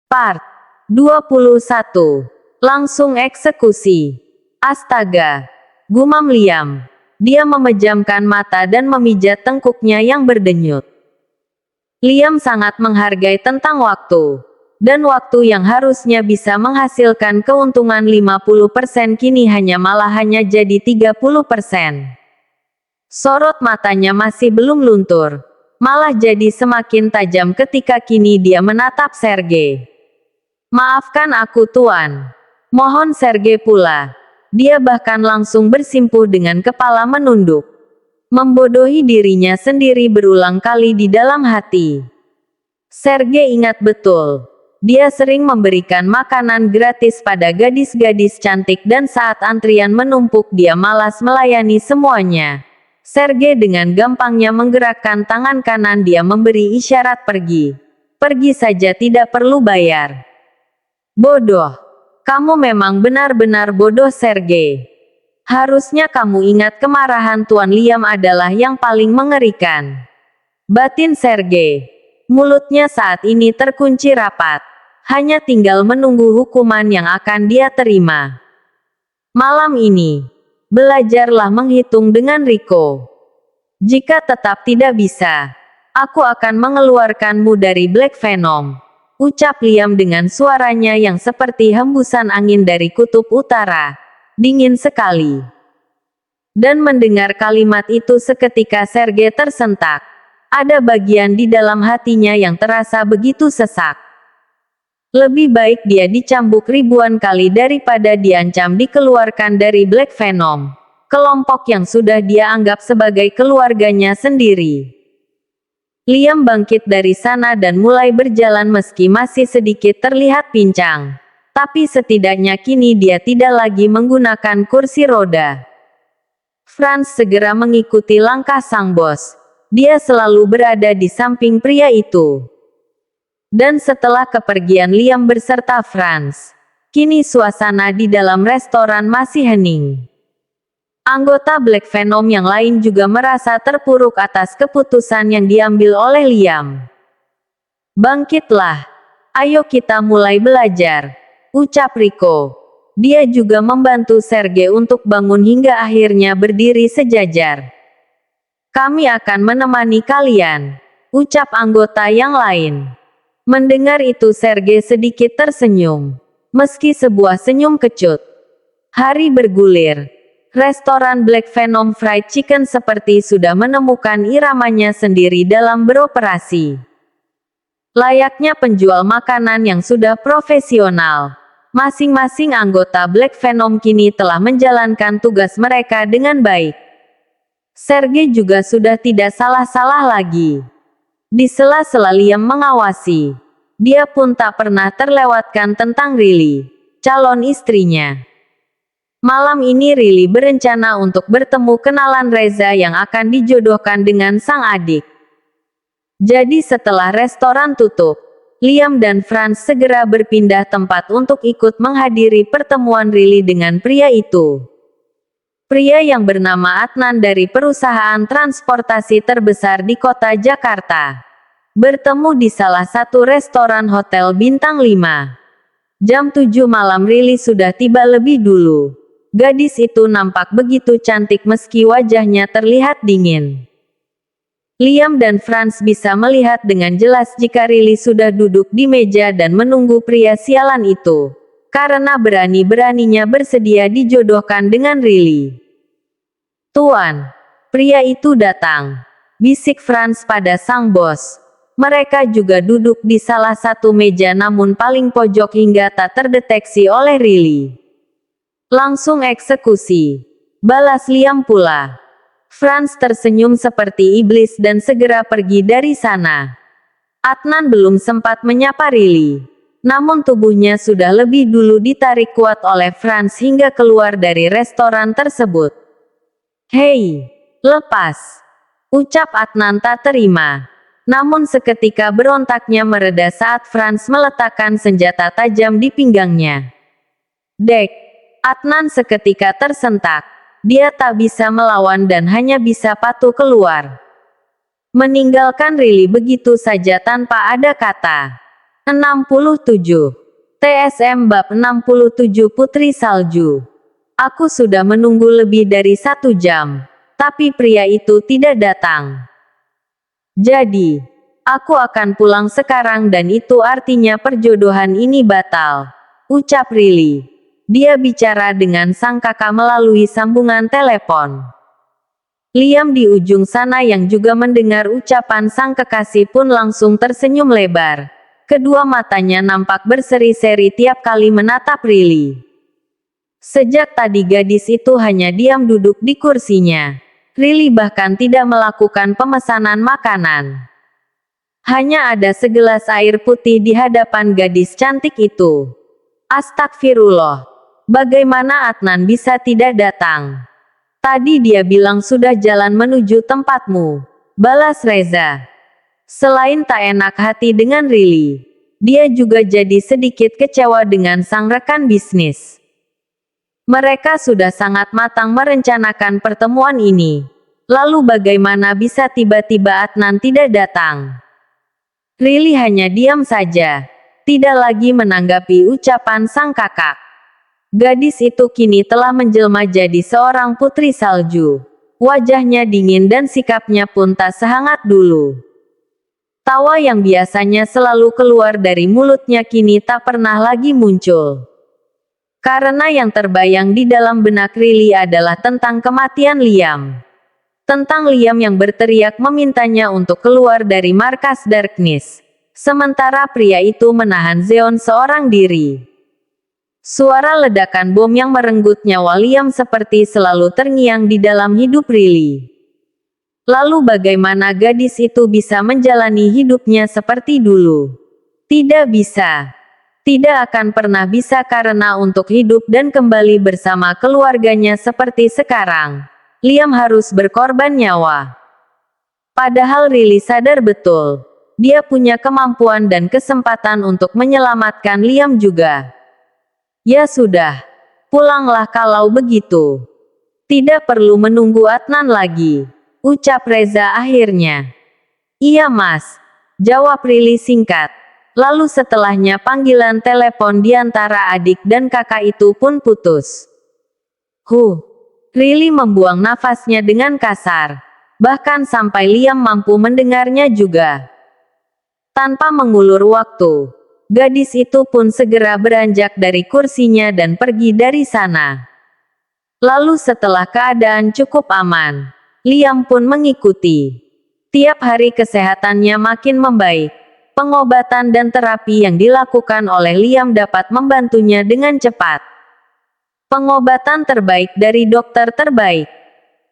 Part 21. Langsung eksekusi. Astaga, gumam Liam. Dia memejamkan mata dan memijat tengkuknya yang berdenyut. Liam sangat menghargai tentang waktu. Dan waktu yang harusnya bisa menghasilkan keuntungan 50% kini malah hanya jadi 30%. Sorot matanya masih belum luntur. Malah jadi semakin tajam ketika kini dia menatap Sergei. Maafkan aku tuan. Mohon Sergei pula. Dia bahkan langsung bersimpuh dengan kepala menunduk. Membodohi dirinya sendiri berulang kali di dalam hati. Sergei ingat betul. Dia sering memberikan makanan gratis pada gadis-gadis cantik dan saat antrian menumpuk dia malas melayani semuanya. Sergei dengan gampangnya menggerakkan tangan kanan dia memberi isyarat pergi. Pergi saja tidak perlu bayar. Bodoh. Kamu memang benar-benar bodoh Sergei. Harusnya kamu ingat kemarahan Tuan Liam adalah yang paling mengerikan. Batin Sergei. Mulutnya saat ini terkunci rapat. Hanya tinggal menunggu hukuman yang akan dia terima. Malam ini, belajarlah menghitung dengan Rico. Jika tetap tidak bisa, aku akan mengeluarkanmu dari Black Venom. Ucap Liam dengan suaranya yang seperti hembusan angin dari kutub utara. Dingin sekali. Dan mendengar kalimat itu seketika Sergei tersentak. Ada bagian di dalam hatinya yang terasa begitu sesak. Lebih baik dia dicambuk ribuan kali daripada diancam dikeluarkan dari Black Venom. Kelompok yang sudah dia anggap sebagai keluarganya sendiri. Liam bangkit dari sana dan mulai berjalan meski masih sedikit terlihat pincang. Tapi setidaknya kini dia tidak lagi menggunakan kursi roda. Franz segera mengikuti langkah sang bos. Dia selalu berada di samping pria itu. Dan setelah kepergian Liam beserta Franz, kini suasana di dalam restoran masih hening. Anggota Black Venom yang lain juga merasa terpuruk atas keputusan yang diambil oleh Liam. Bangkitlah. Ayo kita mulai belajar. Ucap Rico. Dia juga membantu Sergei untuk bangun hingga akhirnya berdiri sejajar. Kami akan menemani kalian. Ucap anggota yang lain. Mendengar itu Sergei sedikit tersenyum. Meski sebuah senyum kecut. Hari bergulir. Restoran Black Venom Fried Chicken seperti sudah menemukan iramanya sendiri dalam beroperasi. Layaknya penjual makanan yang sudah profesional, masing-masing anggota Black Venom kini telah menjalankan tugas mereka dengan baik. Sergei juga sudah tidak salah-salah lagi. Di sela-sela Liam mengawasi, dia pun tak pernah terlewatkan tentang Riley, calon istrinya. Malam ini Riley berencana untuk bertemu kenalan Reza yang akan dijodohkan dengan sang adik. Jadi setelah restoran tutup, Liam dan Franz segera berpindah tempat untuk ikut menghadiri pertemuan Riley dengan pria itu. Pria yang bernama Adnan dari perusahaan transportasi terbesar di kota Jakarta. Bertemu di salah satu restoran hotel bintang 5. Jam 7 malam Riley sudah tiba lebih dulu. Gadis itu nampak begitu cantik meski wajahnya terlihat dingin. Liam dan Franz bisa melihat dengan jelas jika Riley sudah duduk di meja dan menunggu pria sialan itu. Karena berani-beraninya bersedia dijodohkan dengan Riley. Tuan, pria itu datang. Bisik Franz pada sang bos. Mereka juga duduk di salah satu meja namun paling pojok hingga tak terdeteksi oleh Riley. Langsung eksekusi. Balas Liam pula. Franz tersenyum seperti iblis dan segera pergi dari sana. Adnan belum sempat menyapa Riley. Namun tubuhnya sudah lebih dulu ditarik kuat oleh Franz hingga keluar dari restoran tersebut. Hei, lepas. Ucap Adnan tak terima. Namun seketika berontaknya mereda saat Franz meletakkan senjata tajam di pinggangnya. Dek. Adnan seketika tersentak. Dia tak bisa melawan dan hanya bisa patuh keluar. Meninggalkan Riley begitu saja tanpa ada kata. 67. TSM Bab 67 Putri Salju. Aku sudah menunggu lebih dari 1 jam, tapi pria itu tidak datang. Jadi, aku akan pulang sekarang dan itu artinya perjodohan ini batal, ucap Rili. Dia bicara dengan sang kakak melalui sambungan telepon. Liam di ujung sana yang juga mendengar ucapan sang kekasih pun langsung tersenyum lebar. Kedua matanya nampak berseri-seri tiap kali menatap Rili. Sejak tadi gadis itu hanya diam duduk di kursinya. Rili bahkan tidak melakukan pemesanan makanan. Hanya ada segelas air putih di hadapan gadis cantik itu. Astagfirullah. Bagaimana Adnan bisa tidak datang? Tadi dia bilang sudah jalan menuju tempatmu, balas Reza. Selain tak enak hati dengan Rili, dia juga jadi sedikit kecewa dengan sang rekan bisnis. Mereka sudah sangat matang merencanakan pertemuan ini. Lalu bagaimana bisa tiba-tiba Adnan tidak datang? Rili hanya diam saja, tidak lagi menanggapi ucapan sang kakak. Gadis itu kini telah menjelma jadi seorang putri salju. Wajahnya dingin dan sikapnya pun tak sehangat dulu. Tawa yang biasanya selalu keluar dari mulutnya kini tak pernah lagi muncul. Karena yang terbayang di dalam benak Rili adalah tentang kematian Liam. Tentang Liam yang berteriak memintanya untuk keluar dari markas Darkness. Sementara pria itu menahan Zeon seorang diri. Suara ledakan bom yang merenggut nyawa Liam seperti selalu terngiang di dalam hidup Rili. Lalu bagaimana gadis itu bisa menjalani hidupnya seperti dulu? Tidak bisa. Tidak akan pernah bisa karena untuk hidup dan kembali bersama keluarganya seperti sekarang, Liam harus berkorban nyawa. Padahal Rili sadar betul, dia punya kemampuan dan kesempatan untuk menyelamatkan Liam juga. Ya sudah, pulanglah kalau begitu. Tidak perlu menunggu Adnan lagi, ucap Reza akhirnya. Iya mas, jawab Rili singkat. Lalu setelahnya panggilan telepon di antara adik dan kakak itu pun putus. Rili membuang nafasnya dengan kasar. Bahkan sampai Liam mampu mendengarnya juga. Tanpa mengulur waktu, gadis itu pun segera beranjak dari kursinya dan pergi dari sana. Lalu setelah keadaan cukup aman, Liam pun mengikuti. Tiap hari kesehatannya makin membaik. Pengobatan dan terapi yang dilakukan oleh Liam dapat membantunya dengan cepat. Pengobatan terbaik dari dokter terbaik.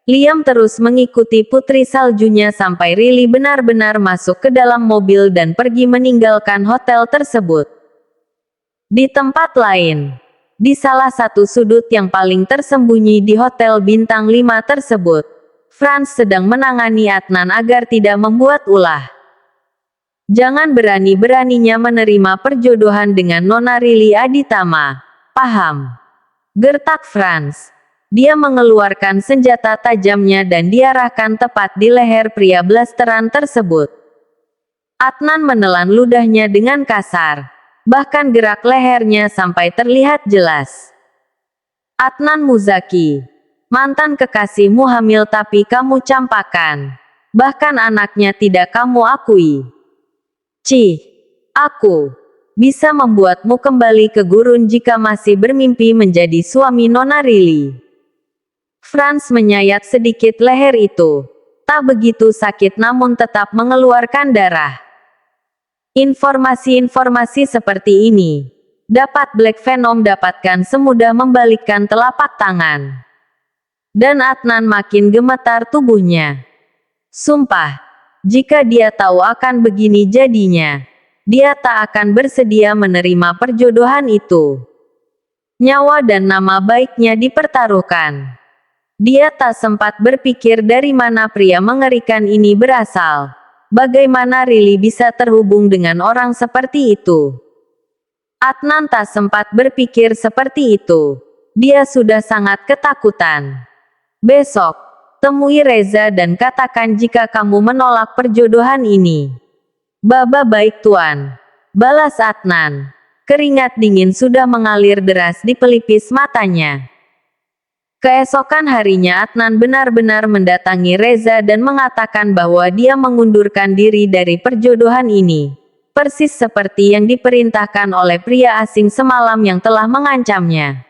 Liam terus mengikuti putri saljunya sampai Rili benar-benar masuk ke dalam mobil dan pergi meninggalkan hotel tersebut. Di tempat lain, di salah satu sudut yang paling tersembunyi di hotel bintang 5 tersebut, Franz sedang menangani Adnan agar tidak membuat ulah. Jangan berani-beraninya menerima perjodohan dengan Nona Rili Aditama. Paham? Gertak Franz. Dia mengeluarkan senjata tajamnya dan diarahkan tepat di leher pria blasteran tersebut. Adnan menelan ludahnya dengan kasar. Bahkan gerak lehernya sampai terlihat jelas. Adnan Muzaki. Mantan kekasihmu hamil tapi kamu campakan. Bahkan anaknya tidak kamu akui. Aku bisa membuatmu kembali ke gurun jika masih bermimpi menjadi suami Nona Rili. Franz menyayat sedikit leher itu. Tak begitu sakit namun tetap mengeluarkan darah. Informasi-informasi seperti ini dapat Black Venom dapatkan semudah membalikkan telapak tangan. Dan Adnan makin gemetar tubuhnya. Sumpah. Jika dia tahu akan begini jadinya, dia tak akan bersedia menerima perjodohan itu. Nyawa dan nama baiknya dipertaruhkan. Dia tak sempat berpikir dari mana pria mengerikan ini berasal. Bagaimana Rili bisa terhubung dengan orang seperti itu? Adnan tak sempat berpikir seperti itu. Dia sudah sangat ketakutan. Besok, temui Reza dan katakan jika kamu menolak perjodohan ini. Baba baik tuan. balas Adnan. Keringat dingin sudah mengalir deras di pelipis matanya. Keesokan harinya Adnan benar-benar mendatangi Reza dan mengatakan bahwa dia mengundurkan diri dari perjodohan ini. Persis seperti yang diperintahkan oleh pria asing semalam yang telah mengancamnya.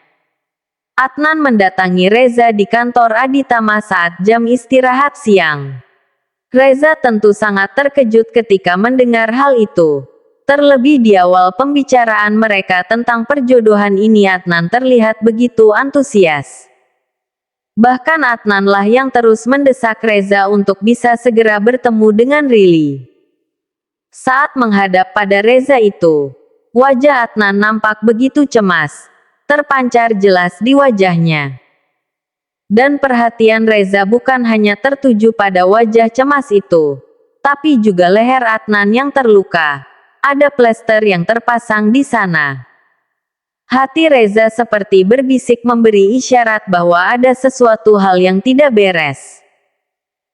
Adnan mendatangi Reza di kantor Aditama saat jam istirahat siang. Reza tentu sangat terkejut ketika mendengar hal itu. Terlebih di awal pembicaraan mereka tentang perjodohan ini Adnan terlihat begitu antusias. Bahkan Adnanlah yang terus mendesak Reza untuk bisa segera bertemu dengan Rili. Saat menghadap pada Reza itu, wajah Adnan nampak begitu cemas, terpancar jelas di wajahnya. Dan perhatian Reza bukan hanya tertuju pada wajah cemas itu, tapi juga leher Adnan yang terluka. Ada plester yang terpasang di sana. Hati Reza seperti berbisik memberi isyarat bahwa ada sesuatu hal yang tidak beres.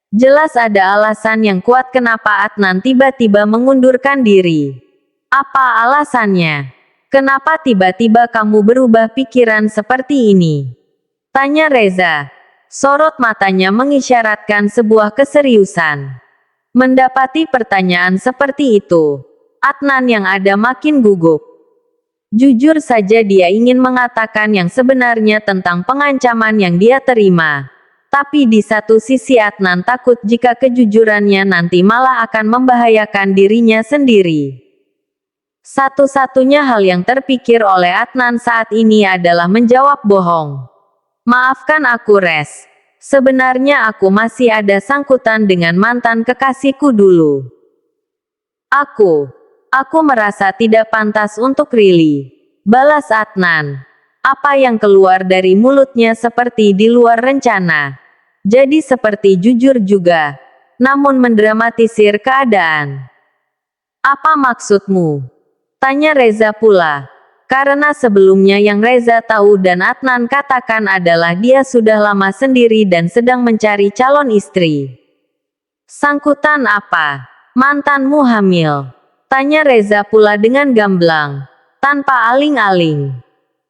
Jelas ada alasan yang kuat kenapa Adnan tiba-tiba mengundurkan diri. Apa alasannya? Kenapa tiba-tiba kamu berubah pikiran seperti ini? Tanya Reza. Sorot matanya mengisyaratkan sebuah keseriusan. Mendapati pertanyaan seperti itu, Adnan yang ada makin gugup. Jujur saja dia ingin mengatakan yang sebenarnya tentang pengancaman yang dia terima. Tapi di satu sisi Adnan takut jika kejujurannya nanti malah akan membahayakan dirinya sendiri. Satu-satunya hal yang terpikir oleh Adnan saat ini adalah menjawab bohong. Maafkan aku Res. Sebenarnya aku masih ada sangkutan dengan mantan kekasihku dulu. Aku merasa tidak pantas untuk Rili. Balas Adnan. Apa yang keluar dari mulutnya seperti di luar rencana. Jadi seperti jujur juga. Namun mendramatisir keadaan. Apa maksudmu? Tanya Reza pula. Karena sebelumnya yang Reza tahu dan Adnan katakan adalah dia sudah lama sendiri dan sedang mencari calon istri. Sangkutan apa? Mantanmu hamil. Tanya Reza pula dengan gamblang, tanpa aling-aling.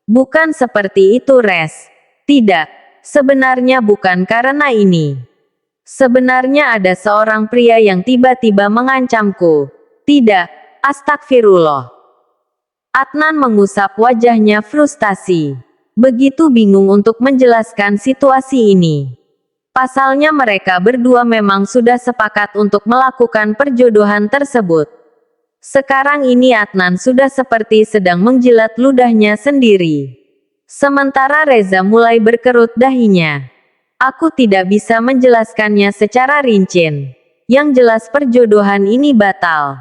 Bukan seperti itu Res. Tidak, sebenarnya bukan karena ini. Sebenarnya ada seorang pria yang tiba-tiba mengancamku. Tidak, astagfirullah. Adnan mengusap wajahnya frustasi. Begitu bingung untuk menjelaskan situasi ini. Pasalnya mereka berdua memang sudah sepakat untuk melakukan perjodohan tersebut. Sekarang ini Adnan sudah seperti sedang menjilat ludahnya sendiri. Sementara Reza mulai berkerut dahinya. Aku tidak bisa menjelaskannya secara rinci. Yang jelas perjodohan ini batal.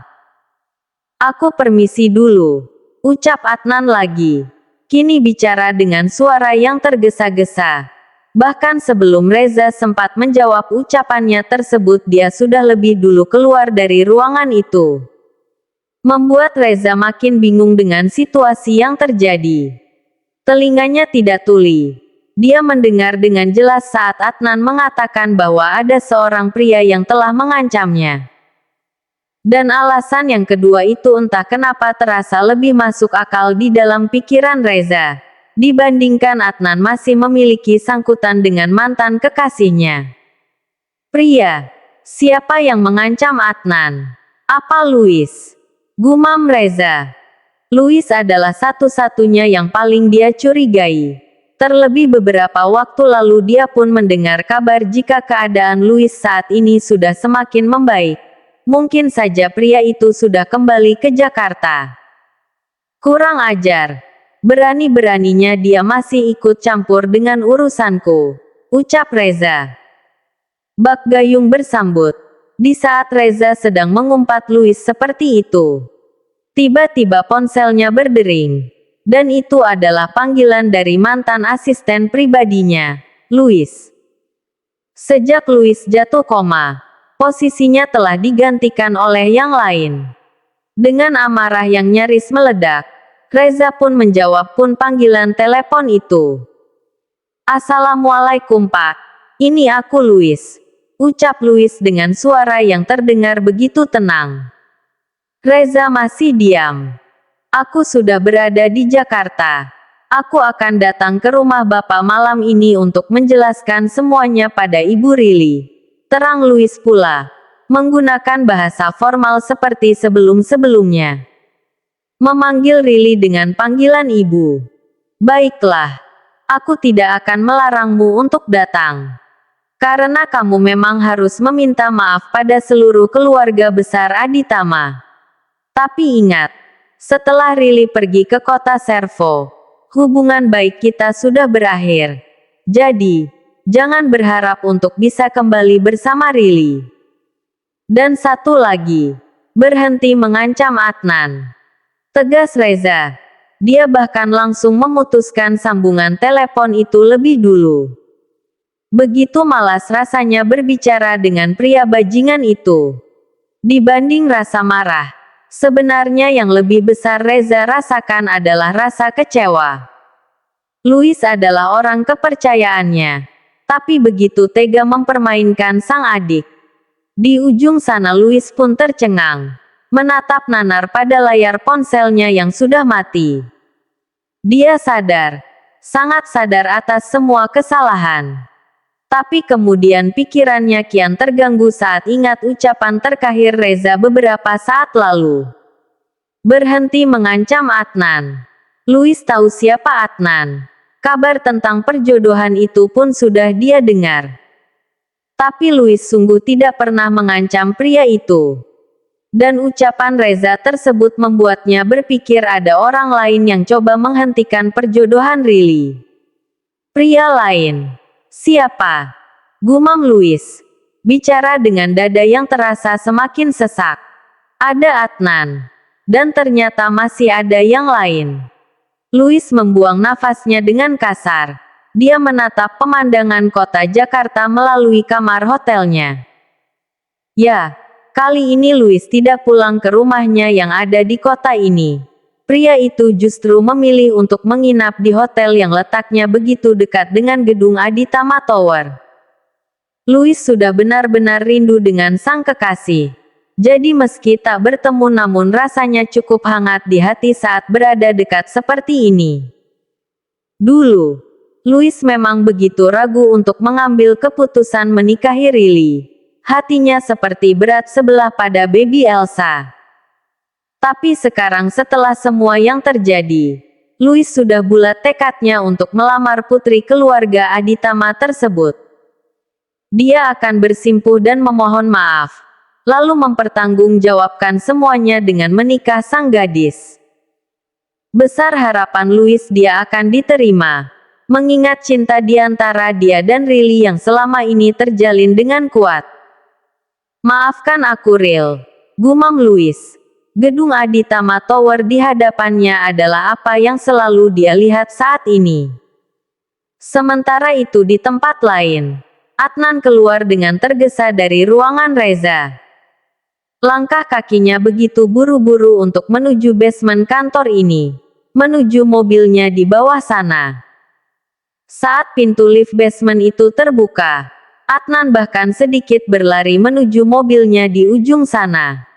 Aku permisi dulu. Ucap Adnan lagi. Kini bicara dengan suara yang tergesa-gesa. Bahkan sebelum Reza sempat menjawab ucapannya tersebut dia sudah lebih dulu keluar dari ruangan itu. Membuat Reza makin bingung dengan situasi yang terjadi. Telinganya tidak tuli. Dia mendengar dengan jelas saat Adnan mengatakan bahwa ada seorang pria yang telah mengancamnya. Dan alasan yang kedua itu entah kenapa terasa lebih masuk akal di dalam pikiran Reza. Dibandingkan Adnan masih memiliki sangkutan dengan mantan kekasihnya. Pria. Siapa yang mengancam Adnan? Apa Louis? Gumam Reza. Louis adalah satu-satunya yang paling dia curigai. Terlebih beberapa waktu lalu dia pun mendengar kabar jika keadaan Louis saat ini sudah semakin membaik. Mungkin saja pria itu sudah kembali ke Jakarta. Kurang ajar. Berani-beraninya dia masih ikut campur dengan urusanku. Ucap Reza. Bak Gayung bersambut. Di saat Reza sedang mengumpat Louis seperti itu. Tiba-tiba ponselnya berdering. Dan itu adalah panggilan dari mantan asisten pribadinya, Louis. Sejak Louis jatuh koma, posisinya telah digantikan oleh yang lain. Dengan amarah yang nyaris meledak, Reza pun menjawab pun panggilan telepon itu. Assalamualaikum Pak, ini aku Louis. Ucap Louis dengan suara yang terdengar begitu tenang. Reza masih diam. Aku sudah berada di Jakarta. Aku akan datang ke rumah Bapak malam ini untuk menjelaskan semuanya pada Ibu Rili. Terang Louis pula, menggunakan bahasa formal seperti sebelum-sebelumnya. Memanggil Rili dengan panggilan ibu. Baiklah, aku tidak akan melarangmu untuk datang. Karena kamu memang harus meminta maaf pada seluruh keluarga besar Aditama. Tapi ingat, setelah Rili pergi ke kota Servo, hubungan baik kita sudah berakhir. Jadi, jangan berharap untuk bisa kembali bersama Rili. Dan satu lagi, berhenti mengancam Adnan. Tegas Reza. Dia bahkan langsung memutuskan sambungan telepon itu lebih dulu. Begitu malas rasanya berbicara dengan pria bajingan itu. Dibanding rasa marah, sebenarnya yang lebih besar Reza rasakan adalah rasa kecewa. Louis adalah orang kepercayaannya, tapi begitu tega mempermainkan sang adik. Di ujung sana Louis pun tercengang, menatap nanar pada layar ponselnya yang sudah mati. Dia sadar, sangat sadar atas semua kesalahan. Tapi kemudian pikirannya kian terganggu saat ingat ucapan terakhir Reza beberapa saat lalu. Berhenti mengancam Adnan. Louis tahu siapa Adnan. Kabar tentang perjodohan itu pun sudah dia dengar. Tapi Louis sungguh tidak pernah mengancam pria itu. Dan ucapan Reza tersebut membuatnya berpikir ada orang lain yang coba menghentikan perjodohan Rili. Pria lain. Siapa? Gumam Louis. Bicara dengan dada yang terasa semakin sesak. Ada Adnan. Dan ternyata masih ada yang lain. Louis membuang nafasnya dengan kasar. Dia menatap pemandangan kota Jakarta melalui kamar hotelnya. Ya, kali ini Louis tidak pulang ke rumahnya yang ada di kota ini. Pria itu justru memilih untuk menginap di hotel yang letaknya begitu dekat dengan gedung Aditama Tower. Louis sudah benar-benar rindu dengan sang kekasih. Jadi meski tak bertemu namun rasanya cukup hangat di hati saat berada dekat seperti ini. Dulu, Louis memang begitu ragu untuk mengambil keputusan menikahi Rili. Hatinya seperti berat sebelah pada baby Elsa. Tapi sekarang setelah semua yang terjadi, Louis sudah bulat tekadnya untuk melamar putri keluarga Aditama tersebut. Dia akan bersimpuh dan memohon maaf, lalu mempertanggungjawabkan semuanya dengan menikah sang gadis. Besar harapan Louis dia akan diterima, mengingat cinta di antara dia dan Rili yang selama ini terjalin dengan kuat. Maafkan aku Ril, gumam Louis. Gedung Aditama Tower di hadapannya adalah apa yang selalu dia lihat saat ini. Sementara itu di tempat lain, Adnan keluar dengan tergesa dari ruangan Reza. Langkah kakinya begitu buru-buru untuk menuju basement kantor ini, menuju mobilnya di bawah sana. Saat pintu lift basement itu terbuka, Adnan bahkan sedikit berlari menuju mobilnya di ujung sana.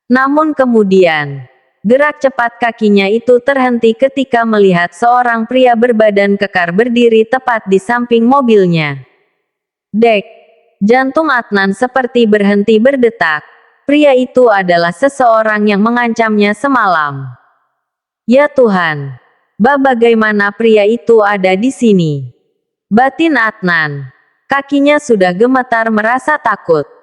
Namun kemudian, gerak cepat kakinya itu terhenti ketika melihat seorang pria berbadan kekar berdiri tepat di samping mobilnya. Dek, jantung Adnan seperti berhenti berdetak. Pria itu adalah seseorang yang mengancamnya semalam. Ya Tuhan, bagaimana pria itu ada di sini? Batin Adnan, kakinya sudah gemetar merasa takut.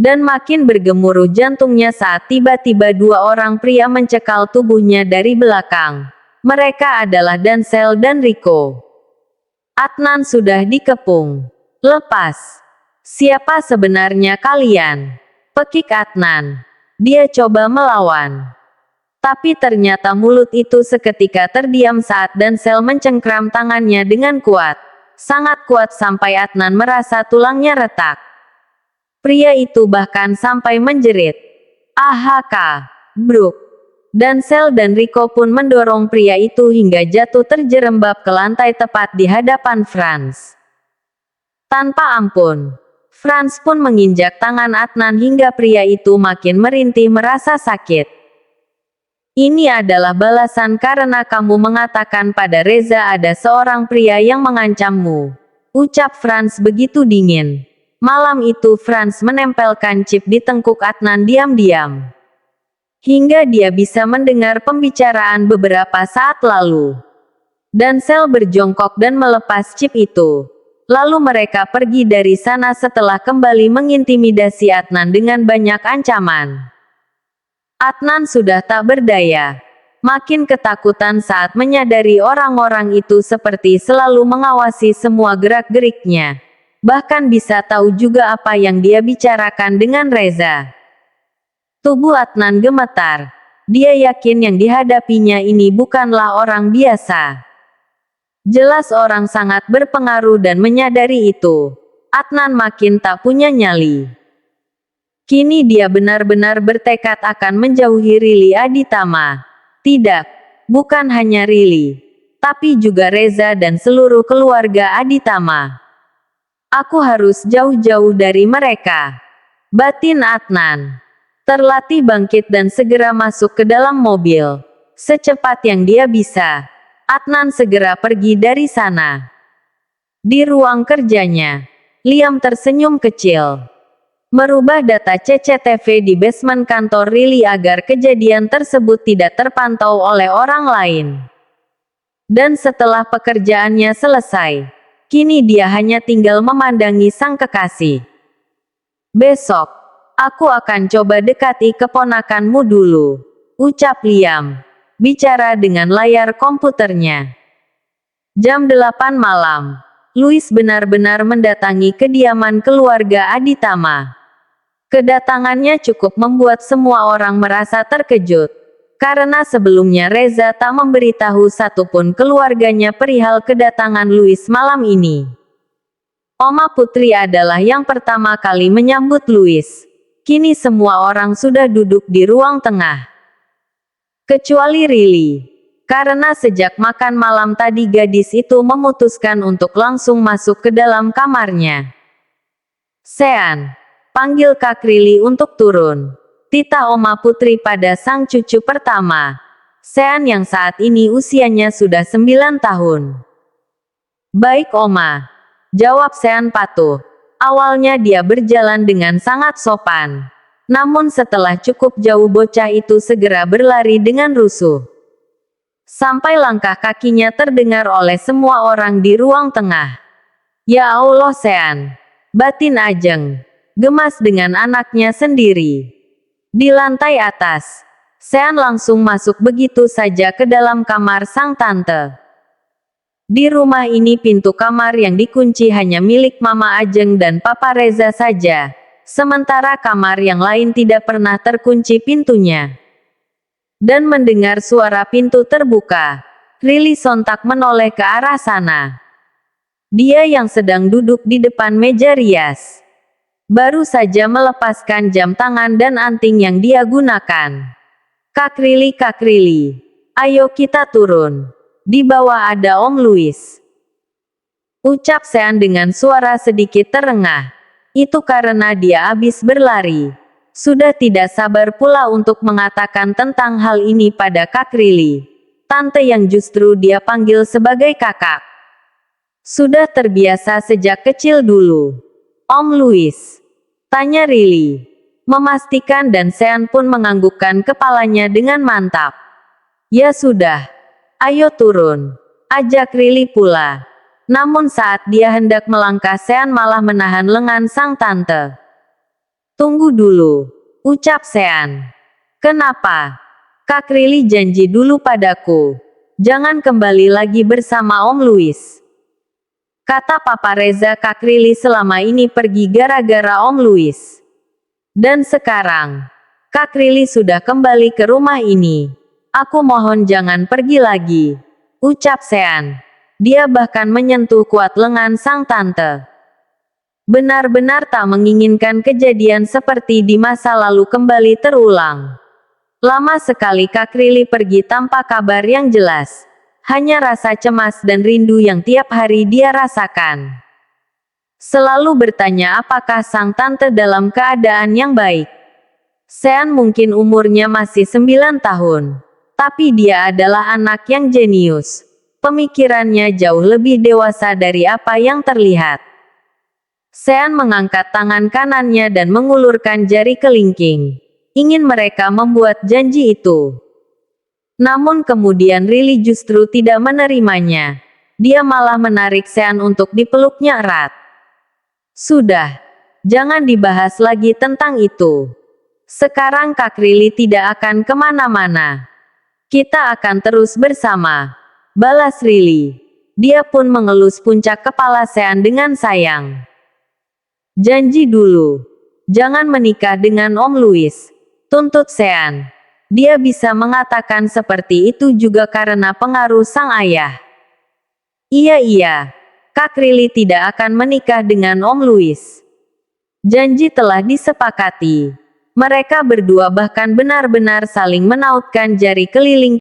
Dan makin bergemuruh jantungnya saat tiba-tiba dua orang pria mencekal tubuhnya dari belakang. Mereka adalah Dancel dan Rico. Adnan sudah dikepung. Lepas. Siapa sebenarnya kalian? Pekik Adnan. Dia coba melawan. Tapi ternyata mulut itu seketika terdiam saat Dancel mencengkram tangannya dengan kuat. Sangat kuat sampai Adnan merasa tulangnya retak. Pria itu bahkan sampai menjerit. "AHK, Bruk!" Dancel dan Rico pun mendorong pria itu hingga jatuh terjerembab ke lantai tepat di hadapan Franz. Tanpa ampun, Franz pun menginjak tangan Adnan hingga pria itu makin merintih merasa sakit. Ini adalah balasan karena kamu mengatakan pada Reza ada seorang pria yang mengancammu, ucap Franz begitu dingin. Malam itu Franz menempelkan chip di tengkuk Adnan diam-diam, hingga dia bisa mendengar pembicaraan beberapa saat lalu. Dan Sel berjongkok dan melepas chip itu. Lalu mereka pergi dari sana setelah kembali mengintimidasi Adnan dengan banyak ancaman. Adnan sudah tak berdaya. Makin ketakutan saat menyadari orang-orang itu seperti selalu mengawasi semua gerak-geriknya. Bahkan bisa tahu juga apa yang dia bicarakan dengan Reza. Tubuh Adnan gemetar. Dia yakin yang dihadapinya ini bukanlah orang biasa. Jelas orang sangat berpengaruh dan menyadari itu. Adnan makin tak punya nyali. Kini dia benar-benar bertekad akan menjauhi Rili Aditama. Tidak, bukan hanya Rili, tapi juga Reza dan seluruh keluarga Aditama. Aku harus jauh-jauh dari mereka, batin Adnan. Terlatih bangkit dan segera masuk ke dalam mobil. Secepat yang dia bisa, Adnan segera pergi dari sana. Di ruang kerjanya, Liam tersenyum kecil. Merubah data CCTV di basement kantor Rili agar kejadian tersebut tidak terpantau oleh orang lain. Dan setelah pekerjaannya selesai, kini dia hanya tinggal memandangi sang kekasih. Besok, aku akan coba dekati keponakanmu dulu, ucap Liam, bicara dengan layar komputernya. Jam 8 malam, Louis benar-benar mendatangi kediaman keluarga Aditama. Kedatangannya cukup membuat semua orang merasa terkejut, karena sebelumnya Reza tak memberitahu satupun keluarganya perihal kedatangan Louis malam ini. Oma Putri adalah yang pertama kali menyambut Louis. Kini semua orang sudah duduk di ruang tengah. Kecuali Rili. Karena sejak makan malam tadi gadis itu memutuskan untuk langsung masuk ke dalam kamarnya. Sean, panggil Kak Rili untuk turun. Titah Oma Putri pada sang cucu pertama. Sean yang saat ini usianya sudah 9 tahun. Baik Oma, jawab Sean patuh. Awalnya dia berjalan dengan sangat sopan. Namun setelah cukup jauh bocah itu segera berlari dengan rusuh. Sampai langkah kakinya terdengar oleh semua orang di ruang tengah. Ya Allah Sean, batin Ajeng, gemas dengan anaknya sendiri. Di lantai atas, Sean langsung masuk begitu saja ke dalam kamar sang tante. Di rumah ini pintu kamar yang dikunci hanya milik Mama Ajeng dan Papa Reza saja. Sementara kamar yang lain tidak pernah terkunci pintunya. Dan mendengar suara pintu terbuka, Rili sontak menoleh ke arah sana. Dia yang sedang duduk di depan meja rias, baru saja melepaskan jam tangan dan anting yang dia gunakan. Kak Rili, ayo kita turun. Di bawah ada Om Louis, ucap Sean dengan suara sedikit terengah. Itu karena dia habis berlari. Sudah tidak sabar pula untuk mengatakan tentang hal ini pada Kak Rili, tante yang justru dia panggil sebagai kakak. Sudah terbiasa sejak kecil dulu. Om Louis, tanya Rili, memastikan dan Sean pun menganggukkan kepalanya dengan mantap. Ya sudah, ayo turun, ajak Rili pula. Namun saat dia hendak melangkah Sean malah menahan lengan sang tante. Tunggu dulu, ucap Sean. Kenapa? Kak Rili janji dulu padaku. Jangan kembali lagi bersama Om Louis. Kata Papa Reza Kak Rili selama ini pergi gara-gara Om Louis. Dan sekarang, Kak Rili sudah kembali ke rumah ini. Aku mohon jangan pergi lagi, ucap Sean. Dia bahkan menyentuh kuat lengan sang tante. Benar-benar tak menginginkan kejadian seperti di masa lalu kembali terulang. Lama sekali Kak Rili pergi tanpa kabar yang jelas. Hanya rasa cemas dan rindu yang tiap hari dia rasakan. Selalu bertanya apakah sang tante dalam keadaan yang baik. Sean mungkin umurnya masih 9 tahun. Tapi dia adalah anak yang jenius. Pemikirannya jauh lebih dewasa dari apa yang terlihat. Sean mengangkat tangan kanannya dan mengulurkan jari kelingking. Ingin mereka membuat janji itu. Namun kemudian Riley justru tidak menerimanya. Dia malah menarik Sean untuk dipeluknya erat. Sudah. Jangan dibahas lagi tentang itu. Sekarang Kak Riley tidak akan kemana-mana. Kita akan terus bersama. Balas Riley. Dia pun mengelus puncak kepala Sean dengan sayang. Janji dulu. Jangan menikah dengan Om Louis. Tuntut Sean. Dia bisa mengatakan seperti itu juga karena pengaruh sang ayah. Iya. Kak Riley tidak akan menikah dengan Om Louis. Janji telah disepakati. Mereka berdua bahkan benar-benar saling menautkan jari keliling